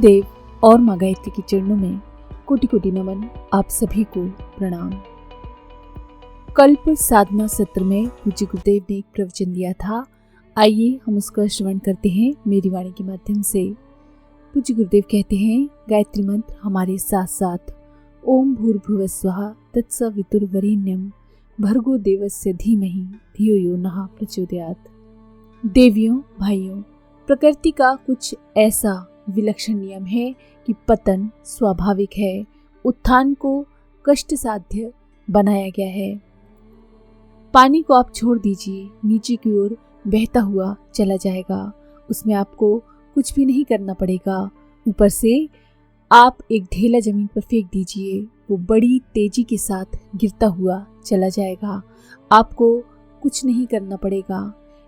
गुरुदेव और माँ गायत्री के चरणों में कोटि कोटि नमन। आप सभी को प्रणाम। कल्प साधना सत्र में पूज्य गुरुदेव ने एक प्रवचन दिया था। आइए हम उसका श्रवण करते हैं मेरी वाणी के माध्यम से। पूज्य गुरुदेव कहते हैं, गायत्री मंत्र हमारे साथ साथ ओम भूर्भुवः स्वः तत्सवितुर्वरेण्यं भर्गो देवस्य धीमहि धियो यो नः प्रचोदयात्। देवियों भाइयों, प्रकृति का कुछ ऐसा विलक्षण नियम है कि पतन स्वाभाविक है, उत्थान को कष्ट साध्य बनाया गया है। पानी को आप छोड़ दीजिए, नीचे की ओर बहता हुआ चला जाएगा, उसमें आपको कुछ भी नहीं करना पड़ेगा। ऊपर से आप एक ढेला जमीन पर फेंक दीजिए, वो बड़ी तेजी के साथ गिरता हुआ चला जाएगा, आपको कुछ नहीं करना पड़ेगा।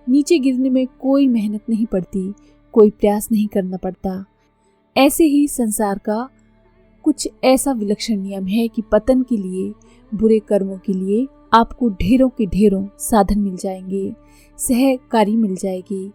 नीचे गिरने में कोई मेहनत नहीं पड़ती, कोई प्रयास नहीं करना पड़ता। ऐसे ही संसार का कुछ ऐसा विलक्षण नियम है कि पतन के लिए, बुरे कर्मों के लिए आपको ढेरों के ढेरों साधन मिल जाएंगे, सहकारी मिल जाएगी,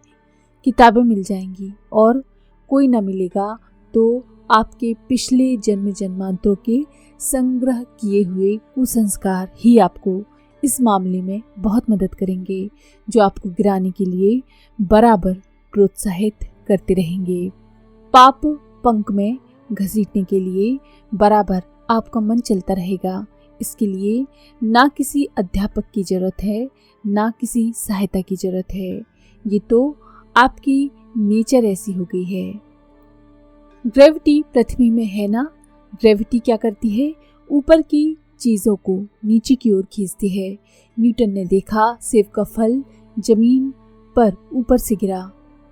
किताबें मिल जाएंगी, और कोई न मिलेगा तो आपके पिछले जन्म जन्मांतरों के संग्रह किए हुए कुसंस्कार ही आपको इस मामले में बहुत मदद करेंगे, जो आपको गिराने के लिए बराबर प्रोत्साहित करते रहेंगे। पाप पंख में घसीटने के लिए बराबर आपका मन चलता रहेगा। इसके लिए ना किसी अध्यापक की जरूरत है, ना किसी सहायता की जरूरत है। ये तो आपकी नेचर ऐसी हो गई है। ग्रेविटी पृथ्वी में है ना, ग्रेविटी क्या करती है, ऊपर की चीज़ों को नीचे की ओर खींचती है। न्यूटन ने देखा सेब का फल जमीन पर ऊपर से गिरा।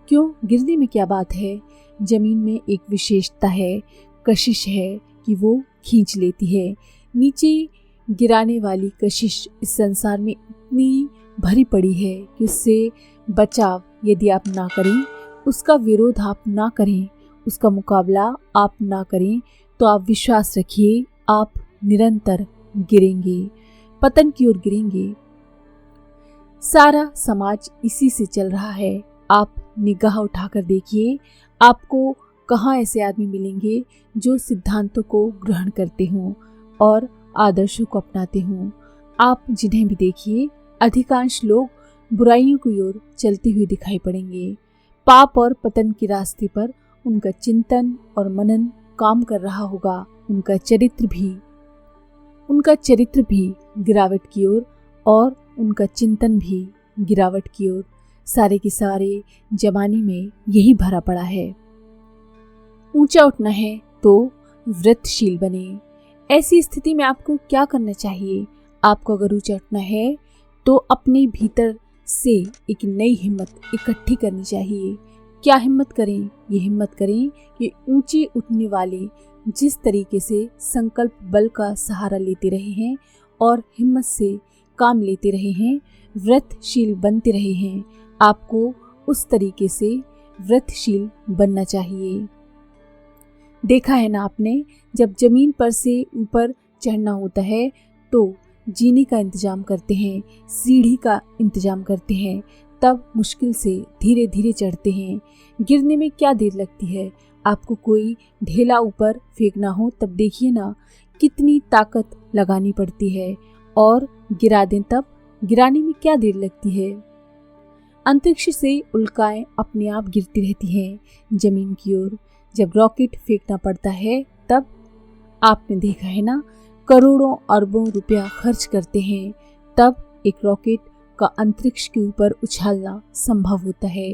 क्यों? गिरने में क्या बात है। जमीन में एक विशेषता है, कशिश है कि वो खींच लेती है। नीचे गिराने वाली कशिश इस संसार में इतनी भरी पड़ी है कि उससे बचाव यदि आप ना करें, उसका विरोध आप ना करें, उसका मुकाबला आप ना करें, तो आप विश्वास रखिए आप निरंतर गिरेंगे, पतन की ओर गिरेंगे। सारा समाज इसी से चल रहा है। आप निगाह उठाकर देखिए, आपको कहाँ ऐसे आदमी मिलेंगे जो सिद्धांतों को ग्रहण करते हों और आदर्शों को अपनाते हों। आप जिन्हें भी देखिए, अधिकांश लोग बुराइयों की ओर चलते हुए दिखाई पड़ेंगे। पाप और पतन के रास्ते पर उनका चिंतन और मनन काम कर रहा होगा। उनका चरित्र भी गिरावट की ओर और उनका चिंतन भी गिरावट की ओर। सारे के सारे जमाने में यही भरा पड़ा है। ऊंचा उठना है तो वृत्तशील बने। ऐसी स्थिति में आपको क्या करना चाहिए? आपको अगर ऊंचा उठना है तो अपने भीतर से एक नई हिम्मत इकट्ठी करनी चाहिए। क्या हिम्मत करें? ये हिम्मत करें कि ऊंचे उठने वाले जिस तरीके से संकल्प बल का सहारा लेते रहे हैं और हिम्मत से काम लेते रहे हैं, व्रतशील बनते रहे हैं, आपको उस तरीके से व्रतशील बनना चाहिए। देखा है ना आपने, जब जमीन पर से ऊपर चढ़ना होता है तो जीने का इंतजाम करते हैं, सीढ़ी का इंतजाम करते हैं, तब मुश्किल से धीरे धीरे चढ़ते हैं। गिरने में क्या देर लगती है। आपको कोई ढेला ऊपर फेंकना हो तब देखिए ना कितनी ताकत लगानी पड़ती है, और गिरा दें तब गिराने में क्या देर लगती है। अंतरिक्ष से उल्काएं अपने आप गिरती रहती हैं जमीन की ओर। जब रॉकेट फेंकना पड़ता है तब आपने देखा है ना, करोड़ों अरबों रुपया खर्च करते हैं, तब एक रॉकेट का अंतरिक्ष के ऊपर उछालना संभव होता है।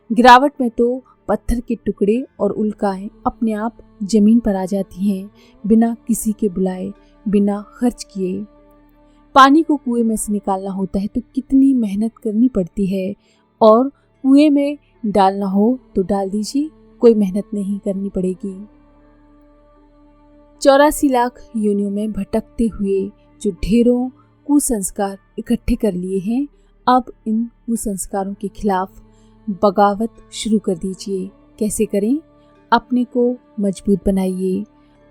गिरावट में तो पत्थर के टुकड़े और उल्काएं अपने आप जमीन पर आ जाती हैं, बिना किसी के बुलाए, बिना खर्च किए। पानी को कुएं में से निकालना होता है तो कितनी मेहनत करनी पड़ती है, और कुएं में डालना हो तो डाल दीजिए, कोई मेहनत नहीं करनी पड़ेगी। 84 लाख योनियों में भटकते हुए जो ढेरों कुसंस्कार इकट्ठे कर लिए हैं, अब इन कुसंस्कारों के खिलाफ बगावत शुरू कर दीजिए। कैसे करें? अपने को मजबूत बनाइए।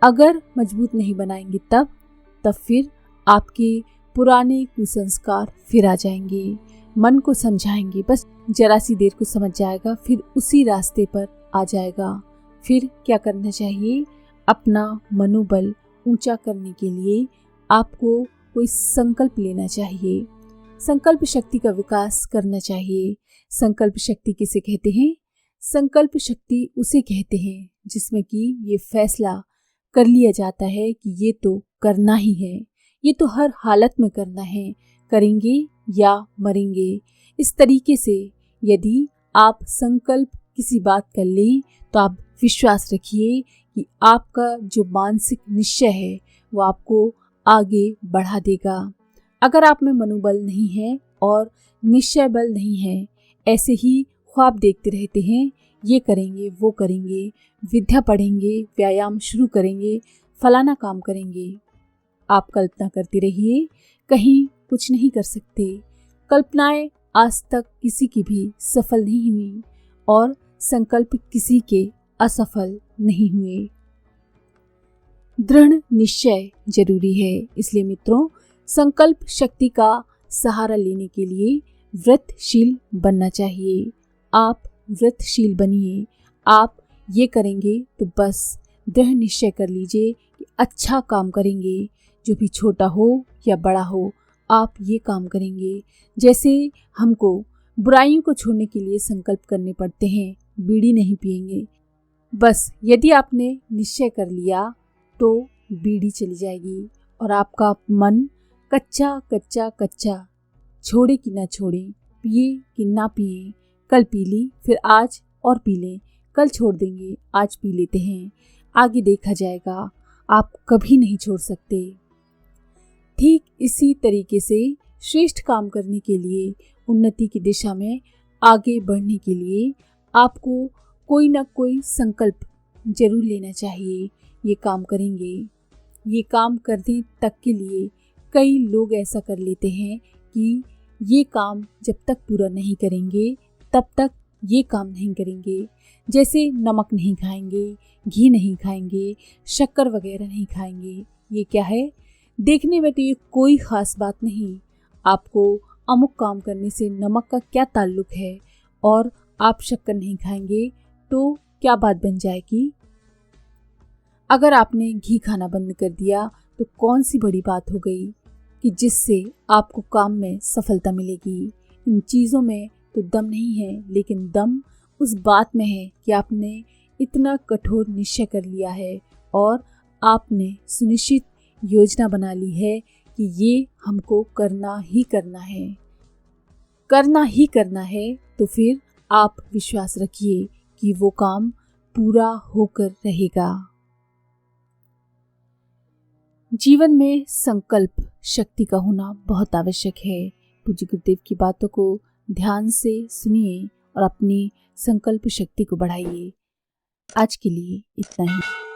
अगर मजबूत नहीं बनाएंगे तब फिर आपके पुराने कुसंस्कार फिर आ जाएंगे। मन को समझाएंगे, बस जरा सी देर को समझ जाएगा, फिर उसी रास्ते पर आ जाएगा। फिर क्या करना चाहिए, अपना मनोबल ऊंचा करने के लिए आपको कोई संकल्प लेना चाहिए। संकल्प शक्ति का विकास करना चाहिए। संकल्प शक्ति किसे कहते हैं? संकल्प शक्ति उसे कहते हैं जिसमें कि ये फैसला कर लिया जाता है कि ये तो करना ही है, ये तो हर हालत में करना है, करेंगे या मरेंगे। इस तरीके से यदि आप संकल्प किसी बात कर लें तो आप विश्वास रखिए कि आपका जो मानसिक निश्चय है वो आपको आगे बढ़ा देगा। अगर आप में मनोबल नहीं है और निश्चय बल नहीं है, ऐसे ही ख्वाब देखते रहते हैं, ये करेंगे वो करेंगे, विद्या पढ़ेंगे, व्यायाम शुरू करेंगे, फलाना काम करेंगे, आप कल्पना करते रहिए, कहीं कुछ नहीं कर सकते। कल्पनाएं आज तक किसी की भी सफल नहीं हुई और संकल्प किसी के असफल नहीं हुए। दृढ़ निश्चय जरूरी है। इसलिए मित्रों, संकल्प शक्ति का सहारा लेने के लिए व्रतशील बनना चाहिए। आप व्रतशील बनिए। आप ये करेंगे तो बस दृढ़ निश्चय कर लीजिए कि अच्छा काम करेंगे, जो भी छोटा हो या बड़ा हो, आप ये काम करेंगे। जैसे हमको बुराइयों को छोड़ने के लिए संकल्प करने पड़ते हैं, बीड़ी नहीं पिएंगे। बस यदि आपने निश्चय कर लिया तो बीड़ी चली जाएगी और आपका मन कच्चा कच्चा कच्चा, छोड़े कि ना छोड़े, पिए कि ना पिए, कल पी ली, फिर आज और पी लें, कल छोड़ देंगे, आज पी लेते हैं, आगे देखा जाएगा, आप कभी नहीं छोड़ सकते। ठीक इसी तरीके से श्रेष्ठ काम करने के लिए, उन्नति की दिशा में आगे बढ़ने के लिए आपको कोई ना कोई संकल्प जरूर लेना चाहिए। ये काम करेंगे, ये काम करने तक के लिए कई लोग ऐसा कर लेते हैं कि ये काम जब तक पूरा नहीं करेंगे तब तक ये काम नहीं करेंगे। जैसे नमक नहीं खाएंगे, घी नहीं खाएंगे, शक्कर वगैरह नहीं खाएंगे। ये क्या है? देखने में तो ये कोई ख़ास बात नहीं, आपको अमुक काम करने से नमक का क्या ताल्लुक है, और आप शक्कर नहीं खाएंगे तो क्या बात बन जाएगी। अगर आपने घी खाना बंद कर दिया तो कौन सी बड़ी बात हो गई कि जिससे आपको काम में सफलता मिलेगी। इन चीज़ों में तो दम नहीं है, लेकिन दम उस बात में है कि आपने इतना कठोर निश्चय कर लिया है और आपने सुनिश्चित योजना बना ली है कि ये हमको करना ही करना है, करना ही करना है। तो फिर आप विश्वास रखिए कि वो काम पूरा होकर रहेगा। जीवन में संकल्प शक्ति का होना बहुत आवश्यक है। पूज्य गुरुदेव की बातों को ध्यान से सुनिए और अपनी संकल्प शक्ति को बढ़ाइए। आज के लिए इतना ही।